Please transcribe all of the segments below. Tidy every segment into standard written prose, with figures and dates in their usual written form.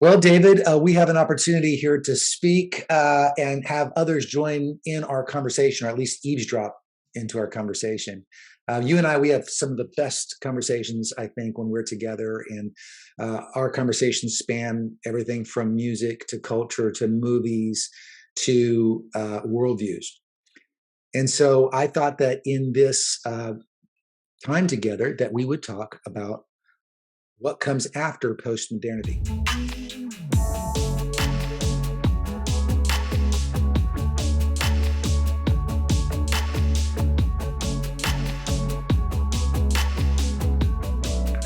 Well, David, we have an opportunity here to speak and have others join in our conversation, or at least eavesdrop into our conversation. You and I, we have some of the best conversations, I think, when we're together. And our conversations span everything from music to culture to movies to worldviews. And so I thought that in this time together that we would talk about what comes after postmodernity.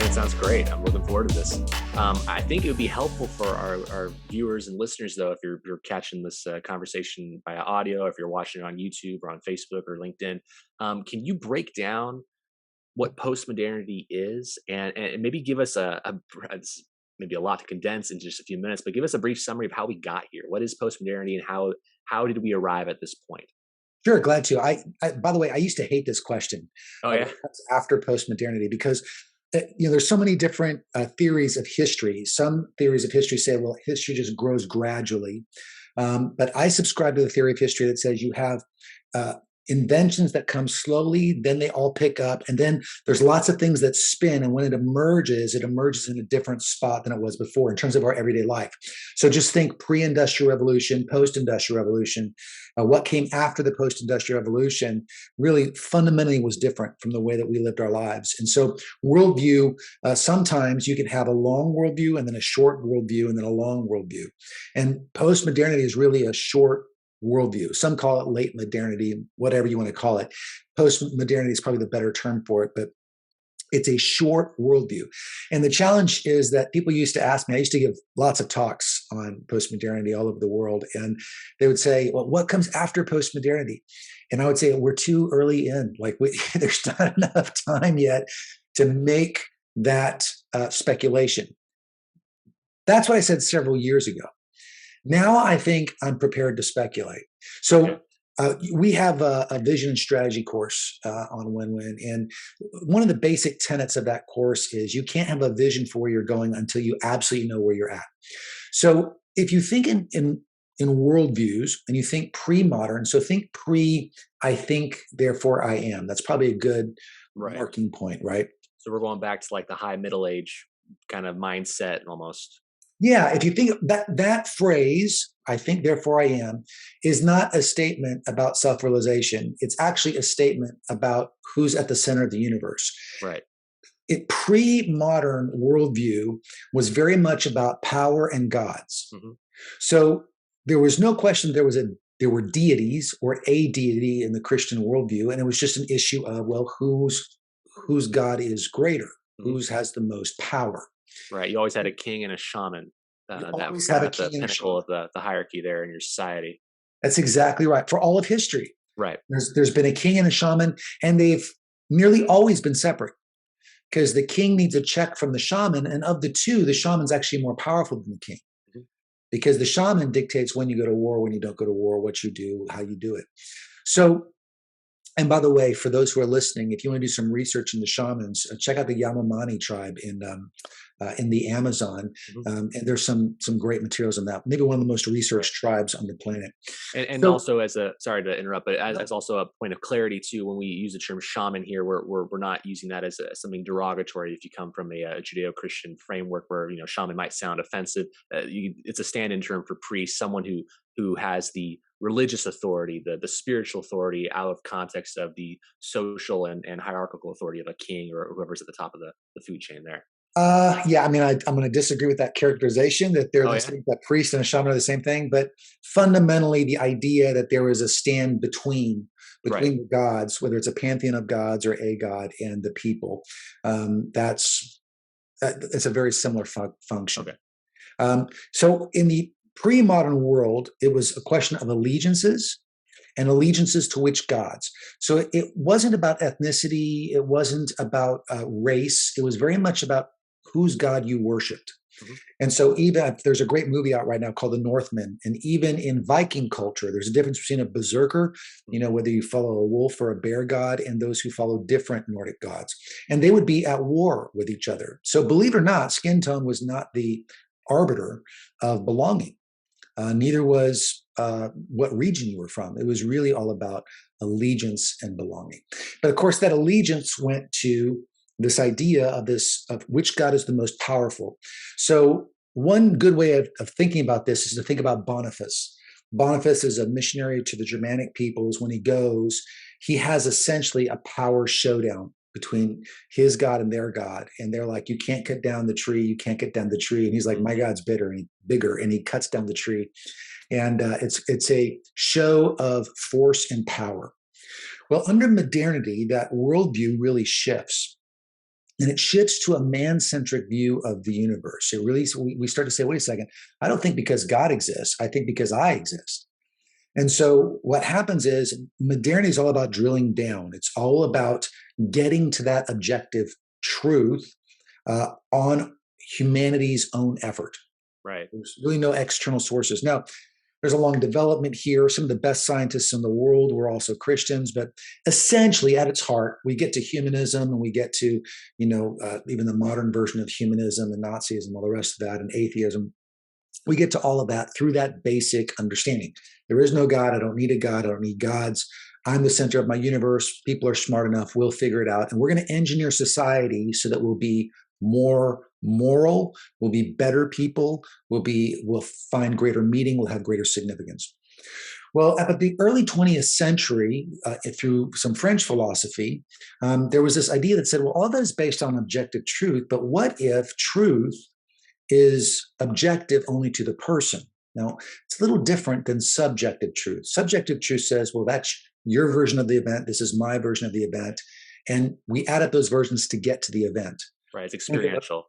It sounds great. I'm looking forward to this. I think it would be helpful for our viewers and listeners, though, if you're catching this conversation via audio, if you're watching it on YouTube or on Facebook or LinkedIn. Can you break down what postmodernity is, and maybe give us it's maybe a lot to condense in just a few minutes, but give us a brief summary of how we got here. What is postmodernity, and how did we arrive at this point? Sure, glad to. By the way, I used to hate this question Oh yeah, after postmodernity because there's so many different theories of history. Some theories of history say, well, history just grows gradually, but I subscribe to the theory of history that says you have uh, inventions that come slowly, then they all pick up, and then there's lots of things that spin. And when it emerges in a different spot than it was before in terms of our everyday life. So just think pre-industrial revolution, post-industrial revolution. What came after the post-industrial revolution really fundamentally was different from the way that we lived our lives. And so worldview, sometimes you can have a long worldview and then a short worldview and then a long worldview. And postmodernity is really a short worldview. Some call it late modernity, whatever you want to call it. Post-modernity is probably the better term for it, but it's a short worldview. And the challenge is that people used to ask me, I used to give lots of talks on postmodernity all over the world. And they would say, well, what comes after postmodernity? And I would say, we're too early in. There's not enough time yet to make that speculation. That's what I said several years ago. Now I think I'm prepared to speculate. okay, So we have a vision and strategy course on Wenwyn, and one of the basic tenets of that course is you can't have a vision for where you're going until you absolutely know where you're at. So if you think in worldviews and you think pre-modern, so think pre, I think, therefore I am. That's probably a good right. marking point, right? So we're going back to like the high middle age kind of mindset almost. Yeah, if you think that phrase, I think, therefore I am, is not a statement about self realization. It's actually a statement about who's at the center of the universe. Right. Pre modern worldview was very much about power and gods. Hmm. So there was no question there were deities or a deity in the Christian worldview, and it was just an issue of, well, whose God is greater, Hmm. whose has the most power. Right. You always had a king and a shaman You that were always kind have of a at the king and a pinnacle shaman. of the hierarchy there in your society. That's exactly right. For all of history, Right. there's been a king and a shaman, and they've nearly always been separate because the king needs a check from the shaman, and of the two, the shaman's actually more powerful than the king Mhm. because the shaman dictates when you go to war, when you don't go to war, what you do, how you do it. So, and by the way, for those who are listening, if you want to do some research into shamans, check out the Yanomami tribe in the Amazon, Mhm. and there's some great materials on that. Maybe one of the most Right. researched tribes on the planet. And So, also as a sorry to interrupt, but as also a point of clarity too, when we use the term shaman here, we're not using that as something derogatory. If you come from a Judeo-Christian framework where shaman might sound offensive, it's a stand-in term for priest, someone who has the religious authority, the spiritual authority out of context of the social and hierarchical authority of a king or whoever's at the top of the food chain there. yeah, I mean, I'm going to disagree with that characterization that they're Oh the yeah, same, that priest and a shaman are the same thing. But fundamentally, the idea that there is a stand right. between the gods, whether it's a pantheon of gods or a god and the people, that's it's a very similar function. Okay. So in the pre-modern world, it was a question of allegiances and allegiances to which gods. So it wasn't about ethnicity, it wasn't about race. It was very much about whose god you worshipped. Hmm. And so even there's a great movie out right now called The Northman, and even in Viking culture, there's a difference between a berserker, Hmm. whether you follow a wolf or a bear god, and those who follow different Nordic gods, and they would be at war with each other. So believe it or not, skin tone was not arbiter of belonging. Neither was what region you were from. It was really all about allegiance and belonging. But of course, that allegiance went to this idea of which God is the most powerful. So one good way of thinking about this is to think about Boniface. Boniface is a missionary to the Germanic peoples. When he goes, he has essentially a power showdown between his God and their God. And they're like, you can't cut down the tree. You can't cut down the tree. And he's like, my God's bigger. And he cuts down the tree. And it's a show of force and power. Well, under modernity, that worldview really shifts. And it shifts to a man-centric view of the universe. It really, we start to say, wait a second, I don't think because God exists, I think because I exist. And so what happens is modernity is all about drilling down. It's all about getting to that objective truth on humanity's own effort. Right. There's really no external sources. Now, there's a long development here. Some of the best scientists in the world were also Christians, but essentially at its heart, we get to humanism and we get to, even the modern version of humanism and Nazism, all the rest of that, and atheism. We get to all of that through that basic understanding. There is no God. I don't need a God. I don't need gods. I'm the center of my universe. People are smart enough. We'll figure it out. And we're going to engineer society so that we'll be more moral, we'll be better people, we'll find greater meaning, we'll have greater significance. Well, at the early 20th century, through some French philosophy, there was this idea that said, well, all that is based on objective truth, but what if truth is objective only to the person? Now, it's a little different than subjective truth. Subjective truth says, well, that's your version of the event, this is my version of the event, and we add up those versions to get to the event. Right, it's experiential.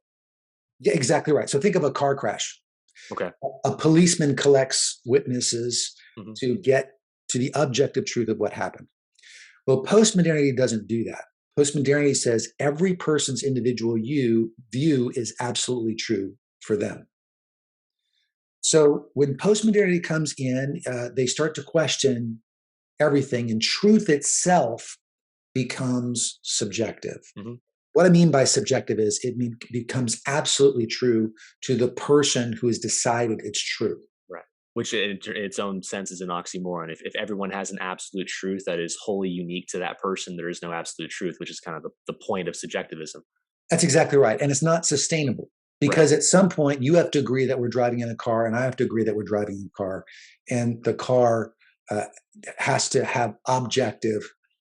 Yeah, exactly right. So think of a car crash. Okay. A policeman collects witnesses to get to the objective truth of what happened. Well, postmodernity doesn't do that. Postmodernity says every person's individual view is absolutely true for them. So when postmodernity comes in, they start to question everything, and truth itself becomes subjective. What I mean by subjective is it becomes absolutely true to the person who has decided it's true. Right. Which in its own sense is an oxymoron. If everyone has an absolute truth that is wholly unique to that person, there is no absolute truth, which is kind of the point of subjectivism. That's exactly right. And it's not sustainable because at some point you have to agree that we're driving in a car and I have to agree that we're driving in a car. And the car has to have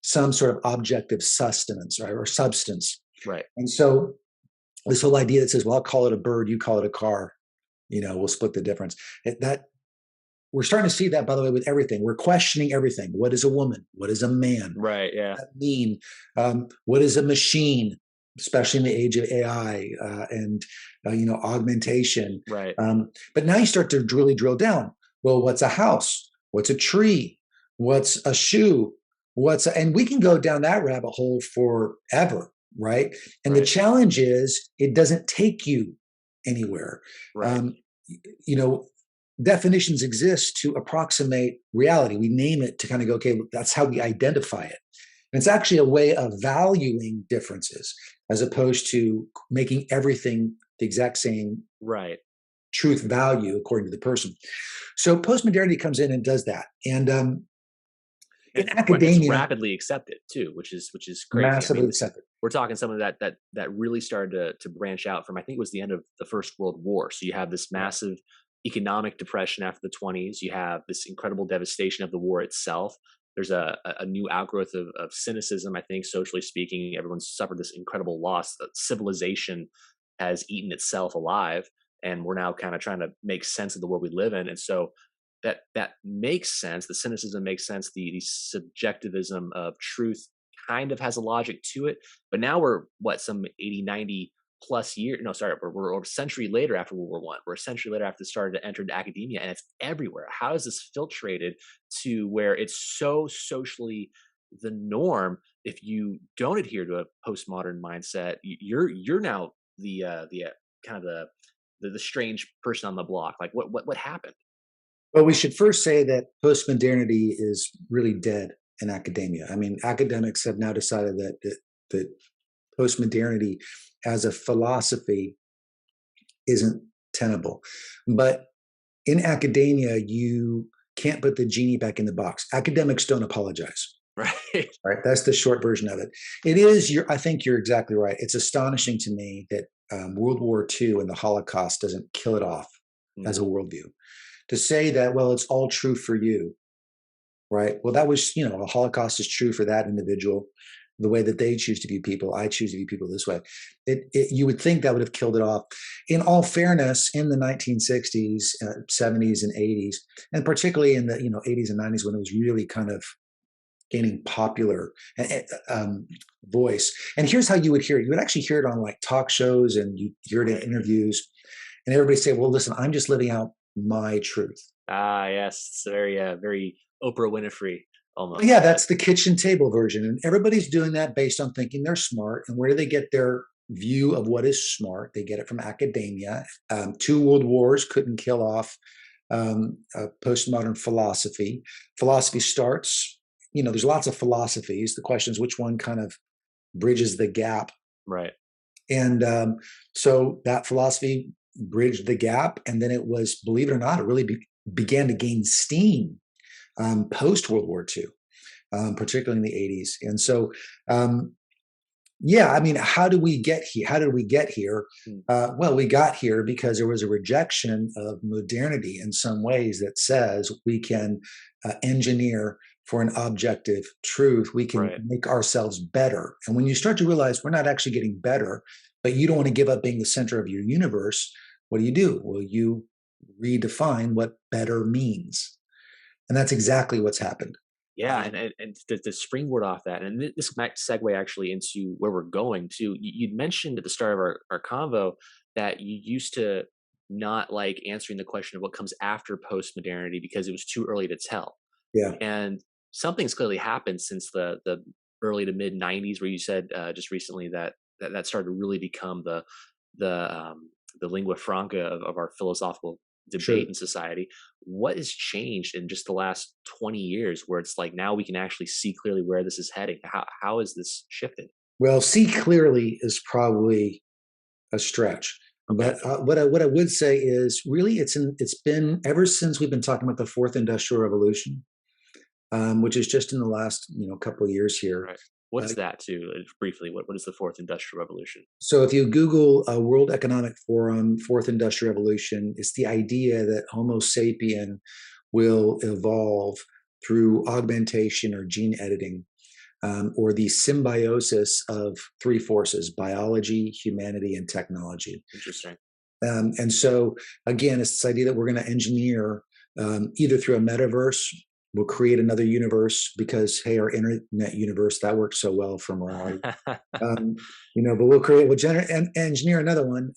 some sort of objective sustenance, right, or substance. Right. And so this whole idea that says, well, I'll call it a bird, you call it a car, we'll split the difference. That we're starting to see that, by the way, with everything. We're questioning everything. What is a woman? What is a man? Right. Yeah. What does that mean? What is a machine? Especially in the age of AI and augmentation. Right. But now you start to really drill down. Well, what's a house? What's a tree? What's a shoe? And we can go down that rabbit hole forever. Right. And the challenge is it doesn't take you anywhere. Right. Definitions exist to approximate reality. We name it to kind of go, okay, that's how we identify it. And it's actually a way of valuing differences as opposed to making everything the exact same truth value according to the person. So postmodernity comes in and does that. And in academia, it's rapidly accepted too, which is crazy. Massively accepted. We're talking something that really started to branch out from, I think it was the end of the First World War. So you have this massive economic depression after the 1920s. You have this incredible devastation of the war itself. There's a new outgrowth of cynicism, I think, socially speaking. Everyone's suffered this incredible loss. Civilization has eaten itself alive, and we're now kind of trying to make sense of the world we live in. And so that makes sense. The cynicism makes sense. The subjectivism of truth kind of has a logic to it. But now we're some 80, 90 plus years. No, sorry, we're a century later after World War I. We're a century later after it started to enter into academia, and it's everywhere. How is this filtrated to where it's so socially the norm? If you don't adhere to a postmodern mindset, you're now the kind of the strange person on the block. Like what happened? Well, we should first say that postmodernity is really dead in academia. I mean, academics have now decided that postmodernity as a philosophy isn't tenable. But in academia, you can't put the genie back in the box. Academics don't apologize. Right. Right. That's the short version of it. It is. I think you're exactly right. It's astonishing to me that World War II and the Holocaust doesn't kill it off as a Mm, worldview. To say that, well, it's all true for you, right? Well, that was, the Holocaust is true for that individual. The way that they choose to view people, I choose to view people this way. You would think that would have killed it off. In all fairness, in the 1960s, 70s, and 80s, and particularly in the 80s and 90s, when it was really kind of gaining popular voice. And here's how you would hear it. You would actually hear it on like talk shows, and you hear it in interviews, and everybody say, well, listen, I'm just living out my truth. Ah, yes, it's very Oprah Winfrey Well, almost. yeah, that's the kitchen table version. And everybody's doing that based on thinking they're smart. And where do they get their view of what is smart? They get it from academia. Two world wars couldn't kill off postmodern philosophy. Philosophy starts, there's lots of philosophies. The question is which one kind of bridges the gap. Right. And so that philosophy bridged the gap. And then it was, believe it or not, it really began to gain steam post World War II, particularly in the 80s. And so, yeah, I mean, how do we get here? How did we get here? Mm, Well, we got here because there was a rejection of modernity in some ways that says we can engineer for an objective truth. We can right. make ourselves better. And when you start to realize we're not actually getting better, but you don't want to give up being the center of your universe, what do? Well, you redefine what better means. And that's exactly what's happened. Yeah, and to springboard off that, and this might segue actually into where we're going to. You'd mentioned at the start of our convo that you used to not like answering the question of what comes after postmodernity because it was too early to tell. Yeah, And something's clearly happened since the early to mid '90s, where you said just recently that started to really become the lingua franca of our philosophical sure. debate in society. What has changed in just the last 20 years where it's like now we can actually see clearly where this is heading? How has this shifted? Well, see clearly is probably a stretch. Okay. But what I would say is really it's been ever since we've been talking about the fourth industrial revolution, which is just in the last couple of years here. Right. What Uh, is that too? Briefly, what is the fourth industrial revolution? so if you Google World Economic Forum fourth industrial revolution, it's the idea that Homo sapien will evolve through augmentation or gene editing, or the symbiosis of three forces: biology, humanity, and technology. Interesting. And so, again, it's this idea that we're going to engineer either through a metaverse, we'll create another universe because, hey, our internet universe, that works so well for morality. But we'll engineer another one.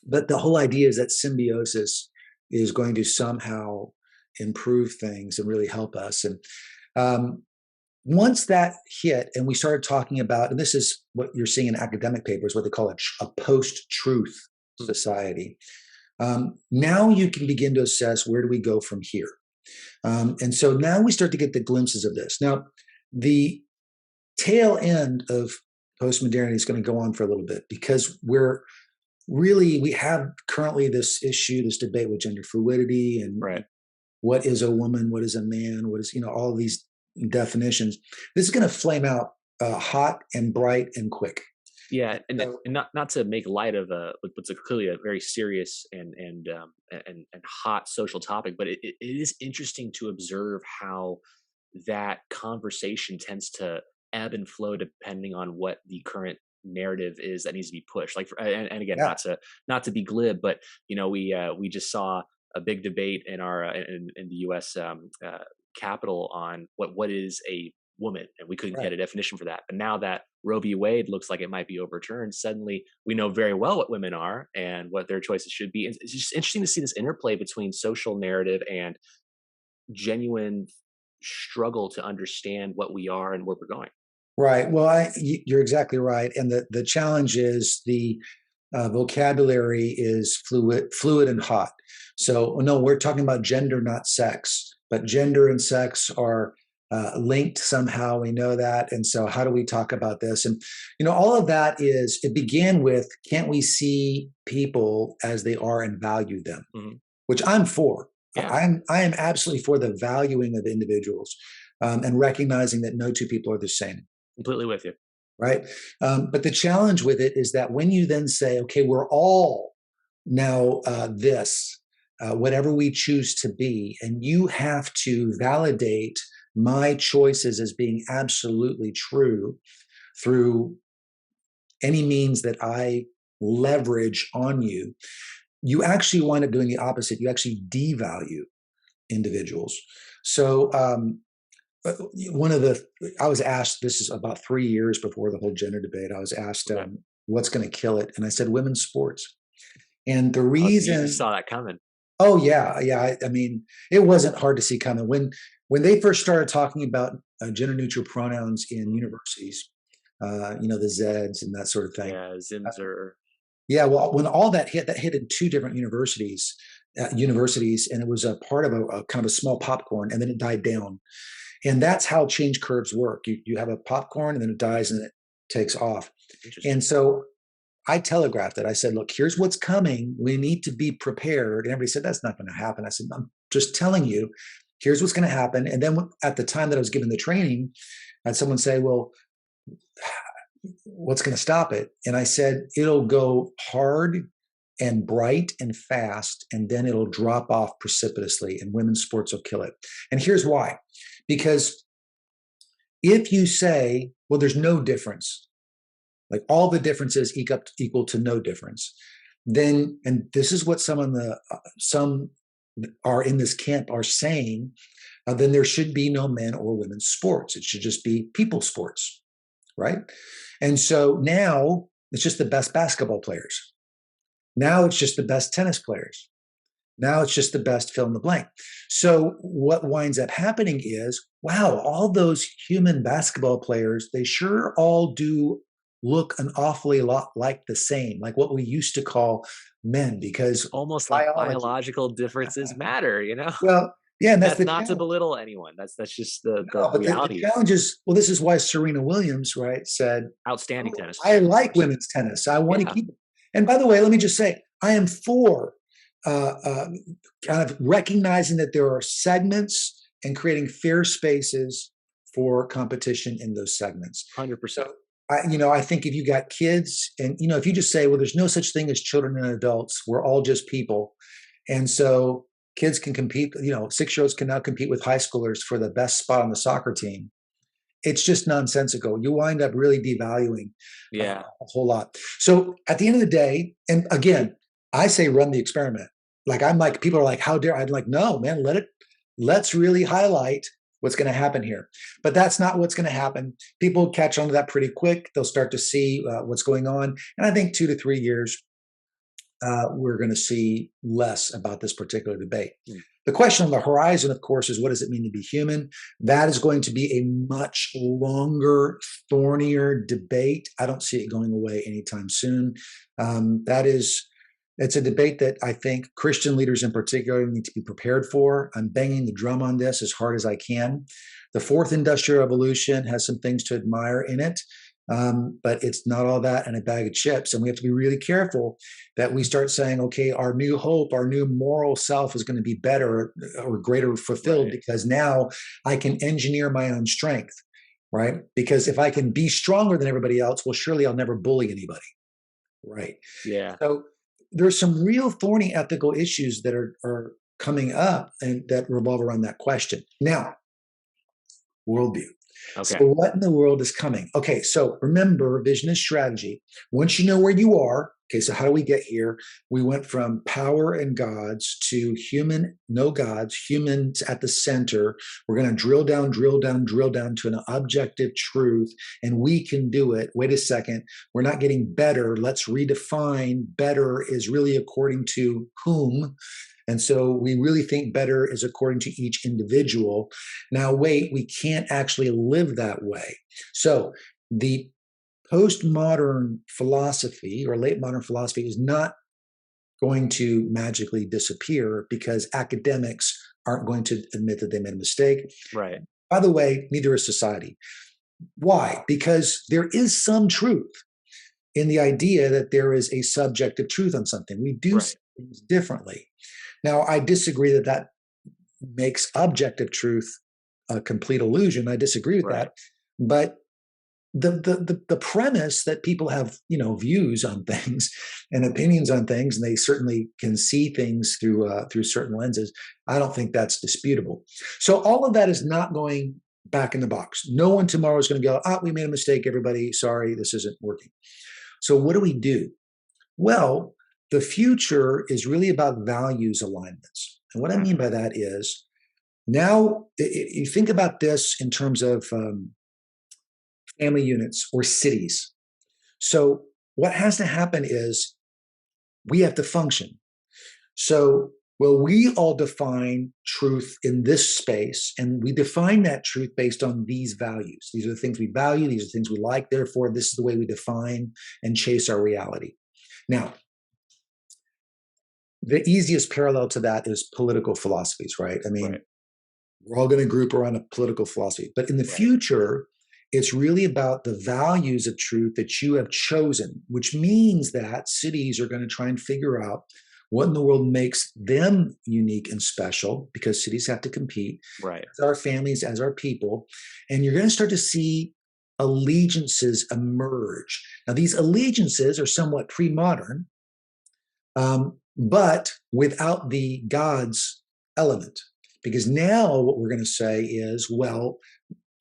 But the whole idea is that symbiosis is going to somehow improve things and really help us. And um, once that hit and we started talking about, and this is what you're seeing in academic papers, what they call a post-truth Hmm, society. Now you can begin to assess where do we go from here. And so now we start to get the glimpses of this. Now, the tail end of postmodernity is going to go on for a little bit because we have currently this issue, this debate with gender fluidity and right. what is a woman, what is a man, what is, all these definitions. This is going to flame out hot and bright and quick. Yeah, and So, not to make light of what's clearly a very serious and hot social topic, but it is interesting to observe how that conversation tends to ebb and flow depending on what the current narrative is that needs to be pushed. Like, and again, yeah, not to be glib, but we just saw a big debate in our in the U.S. Capitol on what is a woman, and we couldn't right. get a definition for that. But now that Roe v. Wade looks like it might be overturned, suddenly we know very well what women are and what their choices should be. And it's just interesting to see this interplay between social narrative and genuine struggle to understand what we are and where we're going. Right. Well, you're exactly right. And the challenge is the vocabulary is fluid and hot. So no, we're talking about gender, not sex. But gender and sex are linked somehow. We know that. And so how do we talk about this? And, all of that it began with, can't we see people as they are and value them? Mhm. Which I'm for. Yeah, I am absolutely for the valuing of individuals, and recognizing that no two people are the same. completely with you. Right. But the challenge with it is that when you then say, okay, we're all now whatever we choose to be, and you have to validate my choices as being absolutely true through any means that I leverage on you, you actually wind up doing the opposite. You actually devalue individuals. So, I was asked, this is about 3 years before the whole gender debate, I was asked, Okay. what's going to kill it? And I said, women's sports. And the Oh, so you reason, saw that coming. oh yeah, yeah. I mean, it wasn't hard to see coming when they first started talking about gender neutral pronouns in universities, the Zeds and that sort of thing. Yeah, Zimzer. Yeah, well, when all that hit in two different universities, and it was a part of a kind of a small popcorn, and then it died down. And that's how change curves work. You have a popcorn, and then it dies, and then it takes off. Interesting. And so I telegraphed it. I said, "Look, here's what's coming. We need to be prepared." And everybody said, "That's not going to happen." I said, "I'm just telling you. Here's what's going to happen." And then at the time that I was giving the training, I had someone say, "Well, what's going to stop it?" And I said, "It'll go hard and bright and fast, and then it'll drop off precipitously, and women's sports will kill it." And here's why. Because if you say, well, there's no difference, like all the differences equal to no difference, then, and this is what some are in this camp are saying, then there should be no men or women's sports. It should just be people sports, right? And so now it's just the best basketball players. Now it's just the best tennis players. Now it's just the best fill in the blank. So what winds up happening is, wow, all those human basketball players, they sure all do look an awfully lot like the same, like what we used to call men, because Almost like biology. biological differences matter, you know? Well, yeah, and that's That's the not to challenge. belittle anyone. That's just the No, but the reality. challenge is, well, this is why Serena Williams, right, said, Outstanding "Oh, tennis I player, of like course. women's tennis. I want to Yeah, keep it." And by the way, let me just say, I am for uh, uh, kind of recognizing that there are segments and creating fair spaces for competition in those segments. 100%. So, I think if you got kids, and if you just say, well, there's no such thing as children and adults, we're all just people, and so kids can compete. 6-year-olds can now compete with high schoolers for the best spot on the soccer team. It's just nonsensical. You wind up really devaluing Yeah, a whole lot. So at the end of the day, and again, I say run the experiment. Like I'm like, people are like, how dare? I'm like, no, man, let's really highlight what's going to happen here. But that's not what's going to happen. People catch on to that pretty quick. They'll start to see what's going on. And I think 2 to 3 years, we're going to see less about this particular debate. mm, The question on the horizon, of course, is what does it mean to be human? That is going to be a much longer, thornier debate. I don't see it going away anytime soon. It's a debate that I think Christian leaders in particular need to be prepared for. I'm banging the drum on this as hard as I can. The fourth industrial revolution has some things to admire in it, but it's not all that and a bag of chips. And we have to be really careful that we start saying, okay, our new hope, our new moral self is going to be better or greater fulfilled right. because now I can engineer my own strength, right? Because if I can be stronger than everybody else, well, surely I'll never bully anybody, right? Yeah. So there's some real thorny ethical issues that are coming up and that revolve around that question. Now, worldview. So Okay. what in the world is coming? Okay, so remember, vision is strategy. Once you know where you are, okay, so how do we get here? We went from power and gods to human, no gods, humans at the center. We're going to drill down, drill down, drill down to an objective truth, and we can do it. Wait a second, we're not getting better. Let's redefine better is really according to whom. And so we really think better is according to each individual. Now, wait, we can't actually live that way. So the postmodern philosophy or late modern philosophy is not going to magically disappear because academics aren't going to admit that they made a mistake. Right. By the way, neither is society. Why? Because there is some truth in the idea that there is a subjective truth on something. We do Right. see things differently. Now, I disagree that that makes objective truth a complete illusion. I disagree with Right. that. But the premise that people have, views on things and opinions on things, and they certainly can see things through certain lenses, I don't think that's disputable. So all of that is not going back in the box. No one tomorrow is going to go, we made a mistake, everybody, sorry, this isn't working. So what do we do? Well, the future is really about values alignments. And what I mean by that is, now you think about this in terms of family units or cities. So what has to happen is we have to function. So, well, we all define truth in this space, and we define that truth based on these values. These are the things we value, these are the things we like, therefore, this is the way we define and chase our reality. Now, the easiest parallel to that is political philosophies, right? I mean, Right. we're all going to group around a political philosophy. But in the Right. future, it's really about the values of truth that you have chosen, which means that cities are going to try and figure out what in the world makes them unique and special, because cities have to compete Right. as our families, as our people. And you're going to start to see allegiances emerge. Now, these allegiances are somewhat pre-modern, but without the gods element. Because now what we're going to say is, well,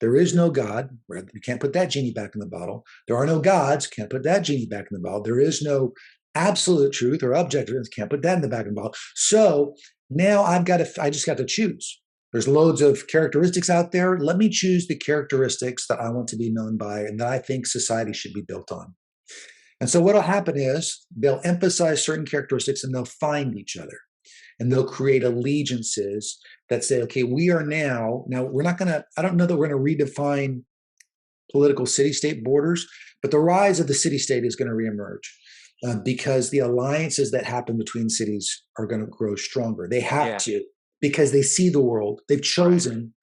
there is no God. We can't put that genie back in the bottle. There are no gods. Can't put that genie back in the bottle. There is no absolute truth or objective truth. Can't put that in the back of the bottle. So now I just got to choose. There's loads of characteristics out there. Let me choose the characteristics that I want to be known by and that I think society should be built on. And so what'll happen is they'll emphasize certain characteristics and they'll find each other. And they'll create allegiances that say, okay, we are now we're not going to, I don't know that we're going to redefine political city-state borders, but the rise of the city-state is going to reemerge because the alliances that happen between cities are going to grow stronger. They have Yeah. to, because they see the world. They've chosen,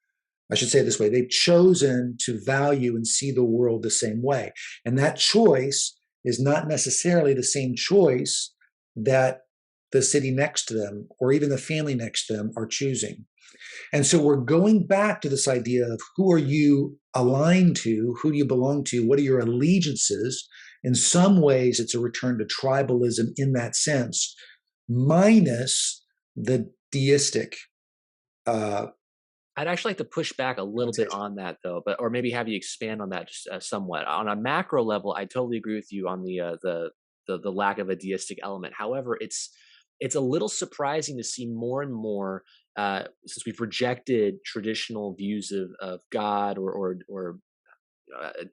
I should say it this way, they've chosen to value and see the world the same way. And that choice is not necessarily the same choice that the city next to them or even the family next to them are choosing. And so we're going back to this idea of who are you aligned to, who do you belong to, what are your allegiances? In some ways, it's a return to tribalism in that sense, minus the deistic. I'd actually like to push back a little bit on that, though, or maybe have you expand on that just somewhat. On a macro level, I totally agree with you on the lack of a deistic element. However, it's a little surprising to see more and more since we've rejected traditional views of God or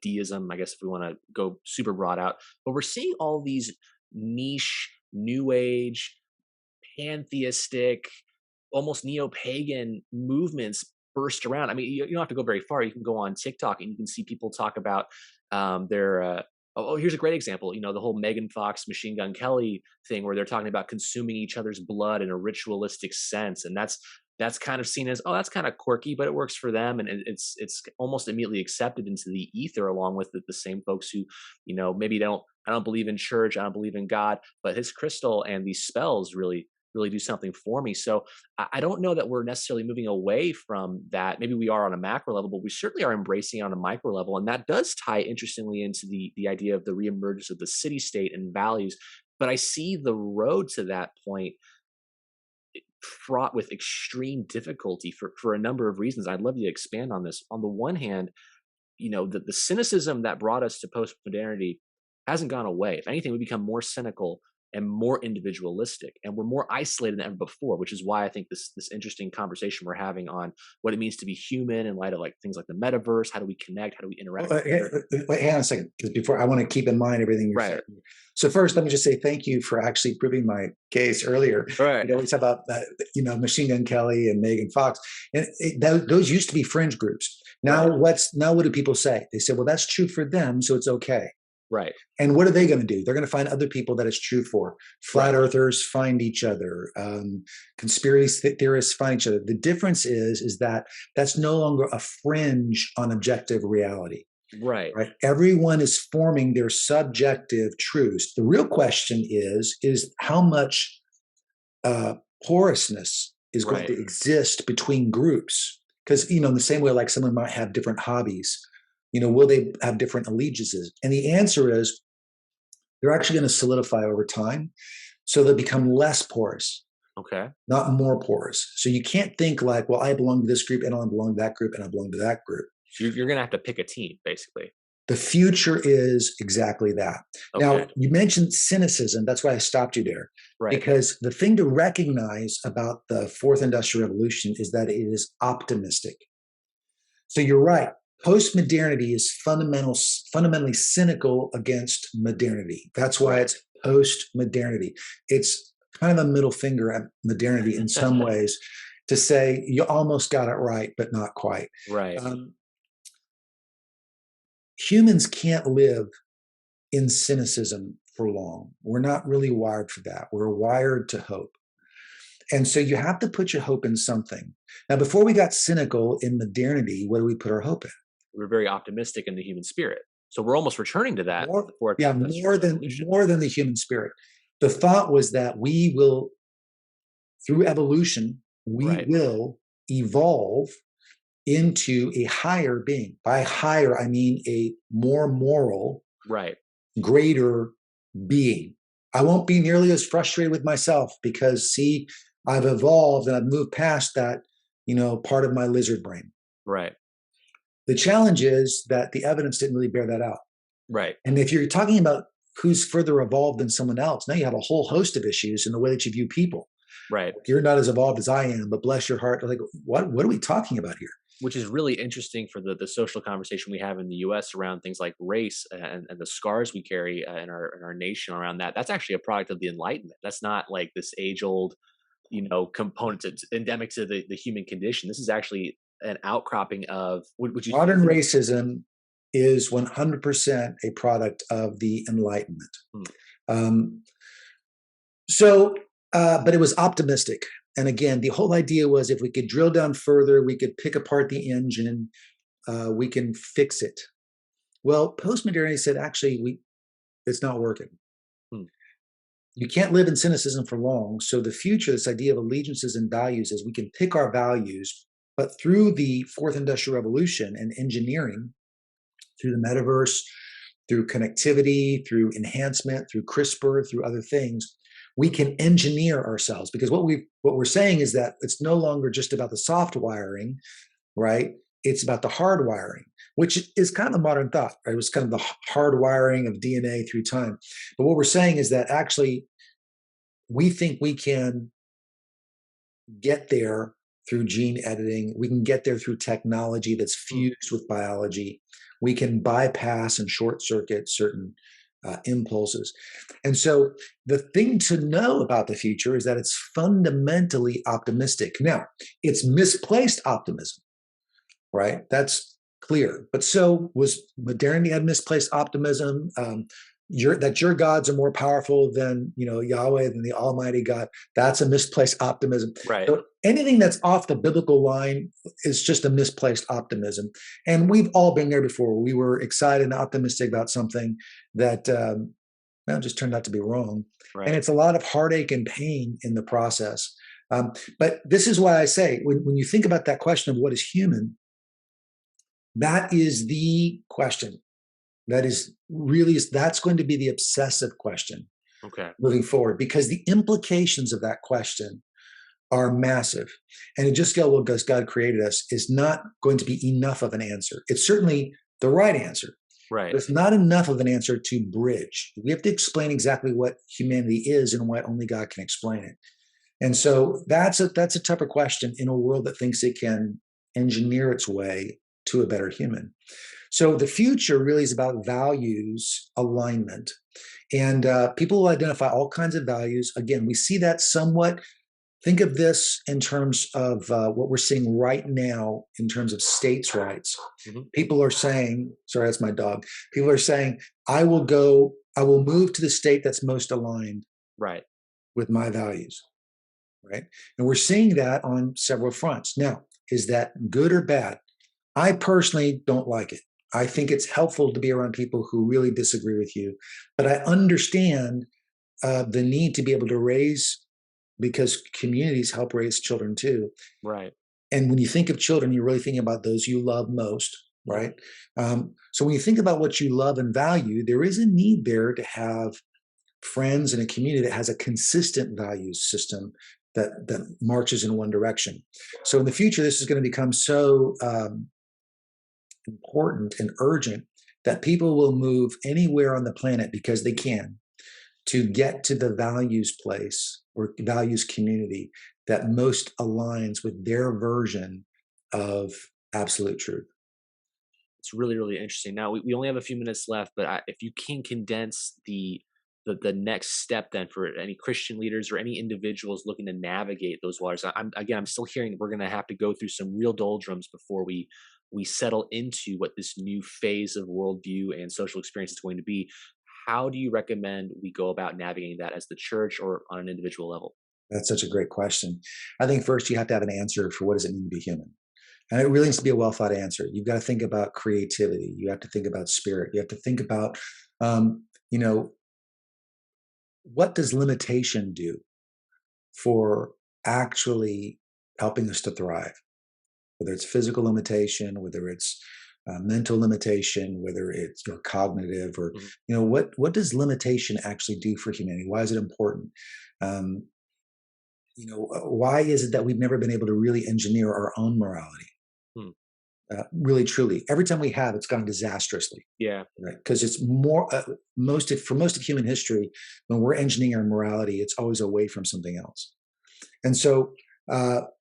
deism, I guess if we want to go super broad out, but we're seeing all these niche, new age, pantheistic, almost neo-pagan movements burst around. I mean, you don't have to go very far. You can go on TikTok and you can see people talk about their. Here's a great example. The whole Megan Fox, Machine Gun Kelly thing, where they're talking about consuming each other's blood in a ritualistic sense, and that's kind of seen as, that's kind of quirky, but it works for them, and it's almost immediately accepted into the ether, along with the same folks who, maybe I don't believe in church, I don't believe in God, but his crystal and these spells really do something for me. So I don't know that we're necessarily moving away from that. Maybe we are on a macro level, but we certainly are embracing on a micro level. And that does tie interestingly into the idea of the reemergence of the city state and values. But I see the road to that point fraught with extreme difficulty for a number of reasons. I'd love you to expand on this. On the one hand, the cynicism that brought us to postmodernity hasn't gone away. If anything, we become more cynical and more individualistic, and we're more isolated than ever before, which is why I think this interesting conversation we're having on what it means to be human in light of things like the metaverse. How do we connect? How do we interact? Wait, hang on a second, because before I want to keep in mind everything you're saying. So first, let me just say thank you for actually proving my case earlier. Right. We talk about Machine Gun Kelly and Megan Fox, and those used to be fringe groups. Now, what do people say? They say, well, that's true for them, so it's okay. Right. And what are they going to do? They're going to find other people that it's true for. Flat Right. earthers find each other. Conspiracy theorists find each other. The difference is that that's no longer a fringe on objective reality. Right. Right? Everyone is forming their subjective truths. The real question is how much porousness is going Right. to exist between groups? Because in the same way, like someone might have different hobbies, will they have different allegiances? And the answer is they're actually going to solidify over time, so they'll become less porous, Okay. not more porous. So you can't think like, well, I belong to this group, and I belong to that group, and I belong to that group. So you're going to have to pick a team, basically. The future is exactly that. Okay. Now, you mentioned cynicism. That's why I stopped you there. Right. Because the thing to recognize about the fourth industrial revolution is that it is optimistic. So you're right. Postmodernity is fundamentally cynical against modernity. That's why it's postmodernity. It's kind of a middle finger at modernity in some ways, to say you almost got it right, but not quite. Right. Humans can't live in cynicism for long. We're not really wired for that. We're wired to hope. And so you have to put your hope in something. Now, before we got cynical in modernity, what do we put our hope in? We're very optimistic in the human spirit. So we're almost returning to that. More than the human spirit. The thought was that we will, through evolution, we will evolve into a higher being. By higher, I mean a more moral, greater being. I won't be nearly as frustrated with myself because, see, I've evolved and I've moved past that, part of my lizard brain. Right. The challenge is that the evidence didn't really bear that out. Right. And if you're talking about who's further evolved than someone else, now you have a whole host of issues in the way that you view people. Right. You're not as evolved as I am, but bless your heart. Like, what are we talking about here? Which is really interesting for the social conversation we have in the U.S. around things like race and the scars we carry in our nation around that. That's actually a product of the Enlightenment. That's not like this age-old, component. It's endemic to the human condition. This is actually an outcropping of modern racism is 100% a product of the Enlightenment. But it was optimistic. And again, the whole idea was if we could drill down further, we could pick apart the engine, we can fix it. Well, postmodernity said, actually, it's not working. You can't live in cynicism for long. So the future, this idea of allegiances and values, is we can pick our values, but through the fourth industrial revolution and engineering, through the metaverse, through connectivity, through enhancement, through CRISPR, through other things, we can engineer ourselves. Because what we're saying is that it's no longer just about the soft wiring, right? It's about the hard wiring, which is kind of a modern thought, right? It was kind of the hard wiring of DNA through time. But what we're saying is that actually we think we can get there through gene editing. We can get there through technology that's fused with biology. We can bypass and short circuit certain impulses. And so the thing to know about the future is that it's fundamentally optimistic. Now, it's misplaced optimism, right? That's clear. But so was modernity had misplaced optimism. That your gods are more powerful than Yahweh, than the Almighty God. That's a misplaced optimism. Right. So anything that's off the biblical line is just a misplaced optimism. And we've all been there before. We were excited and optimistic about something that just turned out to be wrong. Right. And it's a lot of heartache and pain in the process. But this is why I say, when you think about that question of what is human, that is the question. That's going to be the obsessive question moving forward, because the implications of that question are massive. And it just go, well, because God created us, is not going to be enough of an answer. It's certainly the right answer. Right. But it's not enough of an answer to bridge. We have to explain exactly what humanity is and why only God can explain it. And so that's a tougher question in a world that thinks it can engineer its way to a better human. So the future really is about values alignment. And people will identify all kinds of values. Again, we see that somewhat Think of this in terms of what we're seeing right now in terms of states' rights. Hmm. People are saying, sorry, that's my dog. People are saying, I will move to the state that's most aligned Right. with my values, right? And we're seeing that on several fronts. Now, is that good or bad? I personally don't like it. I think it's helpful to be around people who really disagree with you, but I understand the need to be able to raise, because communities help raise children too. Right. And when you think of children, you're really thinking about those you love most, Hmm. right? So when you think about what you love and value, there is a need there to have friends in a community that has a consistent values system that marches in one direction. So in the future, this is going to become so important and urgent that people will move anywhere on the planet because they can to get to the values place or values community that most aligns with their version of absolute truth. It's really, really interesting. Now we only have a few minutes left, but if you can condense the next step then for any Christian leaders or any individuals looking to navigate those waters. I'm still hearing we're going to have to go through some real doldrums before we settle into what this new phase of worldview and social experience is going to be. How do you recommend we go about navigating that as the church or on an individual level? That's such a great question. I think first you have to have an answer for what does it mean to be human? And it really needs to be a well thought answer. You've got to think about creativity. You have to think about spirit. You have to think about, you know, what does limitation do for actually helping us to thrive? Whether it's physical limitation, whether it's mental limitation, whether it's cognitive, or Mhm. what does limitation actually do for humanity? Why is it important? Um, why is it that we've never been able to really engineer our own morality? Hmm. Really, truly, every time we have, it's gone disastrously, Yeah. right? Because it's more for most of human history, when we're engineering our morality, it's always away from something else. And so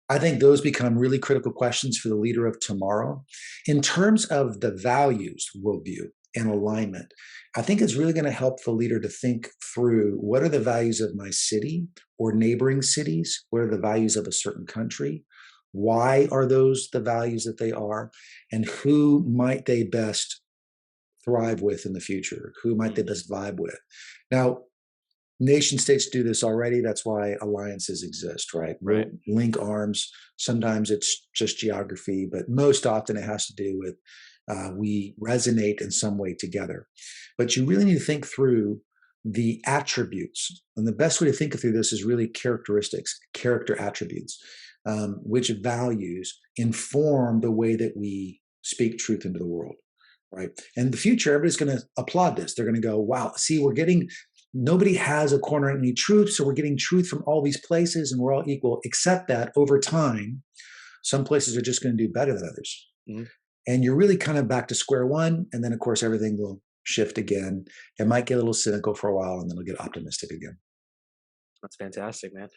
I think those become really critical questions for the leader of tomorrow. In terms of the values worldview and alignment, I think it's really going to help the leader to think through what are the values of my city or neighboring cities? What are the values of a certain country? Why are those the values that they are? And who might they best thrive with in the future? Who might Hmm. they best vibe with? Now, nation states do this already. That's why alliances exist, right? Right. We'll link arms. Sometimes it's just geography, but most often it has to do with we resonate in some way together. But you really need to think through the attributes. And the best way to think through this is really characteristics, character attributes, which values inform the way that we speak truth into the world, right? And in the future, everybody's going to applaud this. They're going to go, wow, see, we're getting nobody has a corner on any truth. So we're getting truth from all these places and we're all equal, except that over time, some places are just going to do better than others. Mhm. And you're really kind of back to square one. And then, of course, everything will shift again. It might get a little cynical for a while and then it'll get optimistic again. That's fantastic, man.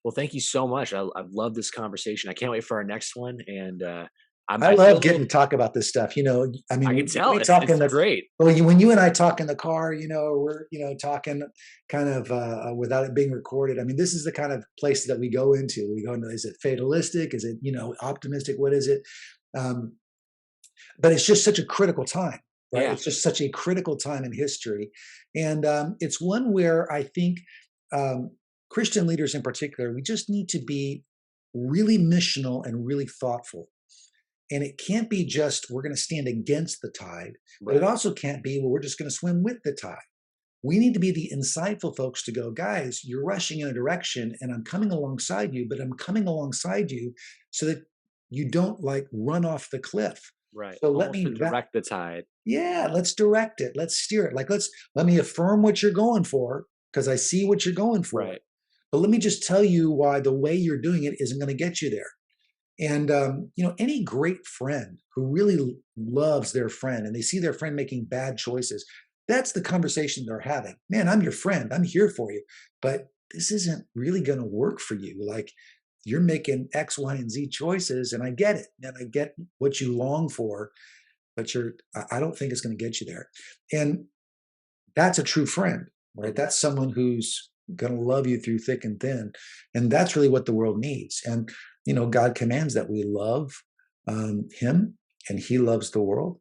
Well, thank you so much. I've loved this conversation. I can't wait for our next one. And I I feel love a getting little. to talk about this stuff. I I can mean, tell we talk it's in the great. well, when you and I talk in the car, we're talking kind of without it being recorded. I mean, this is the kind of place that we go into. We go into, is it fatalistic? Is it optimistic? What is it? Um, but it's just such a critical time, right? Yeah. It's just such a critical time in history, and it's one where I think um, Christian leaders in particular, we just need to be really missional and really thoughtful. And it can't be just we're going to stand against the tide, but it Right. also can't be, well, we're just going to swim with the tide. We need to be the insightful folks to go, guys, you're rushing in a direction and I'm coming alongside you, but I'm coming alongside you so that you don't like run off the cliff. Right. So let Almost to me, direct the tide. yeah, let's direct it. Let's steer it. Like, let me affirm what you're going for because I see what you're going for. Right. But let me just tell you why the way you're doing it isn't going to get you there. And any great friend who really loves their friend and they see their friend making bad choices, that's the conversation they're having. Man, I'm your friend. I'm here for you. But this isn't really going to work for you. Like you're making X, Y, and Z choices, and I get it. And I get what you long for, but I don't think it's going to get you there. And that's a true friend, right? Mhm. That's someone who's going to love you through thick and thin. And that's really what the world needs. And, God commands that we love him, and he loves the world.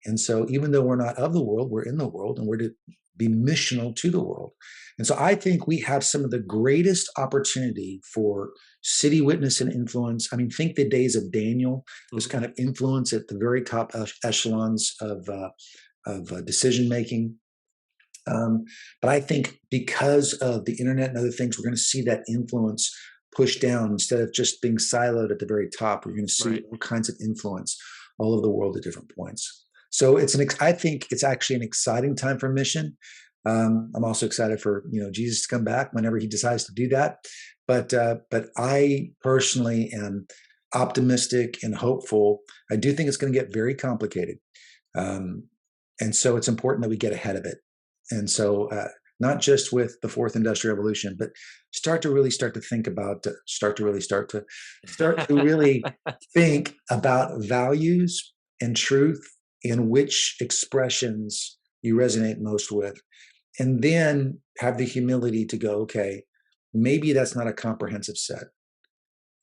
And so even though we're not of the world, we're in the world, and we're to be missional to the world. And so I think we have some of the greatest opportunity for city witness and influence. I mean, think the days of Daniel, this Mhm. kind of influence at the very top echelons of decision making. But I think because of the internet and other things, we're going to see that influence pushed down instead of just being siloed at the very top. We're going to see Right. all kinds of influence all over the world at different points. So I think it's actually an exciting time for mission. I'm also excited for Jesus to come back whenever he decides to do that. But I personally am optimistic and hopeful. I do think it's going to get very complicated, um, and so it's important that we get ahead of it. And so, not just with the fourth industrial revolution, but start to think about, start to really think about values and truth and which expressions you resonate most with. And then have the humility to go, okay, maybe that's not a comprehensive set.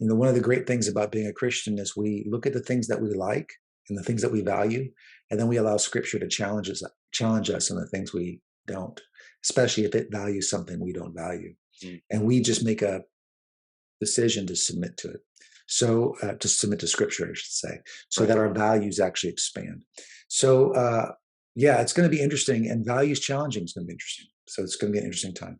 One of the great things about being a Christian is we look at the things that we like and the things that we value, and then we allow Scripture to challenge us on the things we don't, especially if it values something we don't value, Mm. and we just make a decision to submit to it. So to submit to Scripture, I should say, so Right. that our values actually expand. So yeah, it's going to be interesting, and values challenging is going to be interesting. So it's going to be an interesting time.